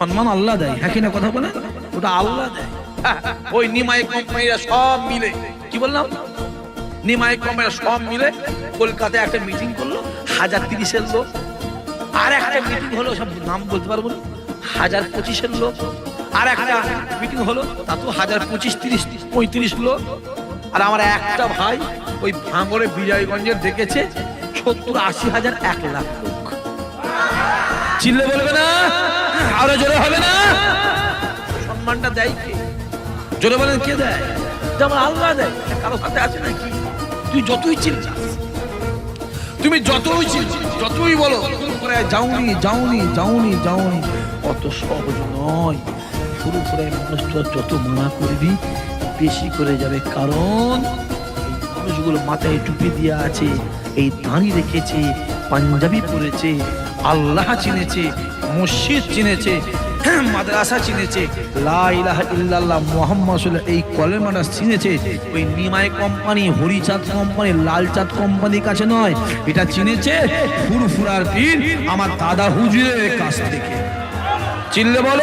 সম্মান আল্লাহ দেয়, হ্যাঁ কিনা কথা বলে, ওটা আল্লাহ দেয়। ওই নিমাই কোম্পানিরা সব মিলে, কি বললাম, নিমাই কোম্পানিরা সব মিলে কলকাতায় একটা মিটিং করলো, 1030-এর লোক। আর একটা মিটিং হলো, সব নাম বলতে পারবো না, 1025-এর লোক। আর একটা মিটিং হলো, তা তো 1025, 30, 35 লোক। আর আমার একটা ভাই ওই ভাঙড়ে বিজয়গঞ্জের দেখেছে 70-80 হাজার, 1 লাখ লোক। চিল্লে বলবে না, আরো জোরে হবে না? সম্মানটা দেয় কে? জোরে বলেন, কে দেয়? যেমন আল্লাহ দেয়, কারো সাথে আছে নাকি? তুই যতই চিল্লাস, তুমি যতই চিল্লাস, যতই বলো যাওনি যাওনি যাওনি যাওনি, অত সহজ নয়। পুরো পুরো মানুষটা যত মানা করবি বেশি করে যাবে। কারণ এই মানুষগুলো মাথায় টুপি দিয়ে আছে, এই দাঁড়ি রেখেছে, পাঞ্জাবি পরেছে, আল্লাহ চিনেছে, মসজিদ চিনেছে, মাদ্রাসা চিনেছে, লা ইলাহা ইল্লাল্লাহ মুহাম্মাদুর রাসূলুল্লাহ এই কলেমাটা চিনেছে। ওই নিমাই কোম্পানি, হরিচাঁদ কোম্পানি, লালচাঁদ কোম্পানির কাছে নয়, এটা চিনেছে ফুরফুরার পীর আমার দাদা হুজুরের কাছ থেকে। চিল্লে বলো।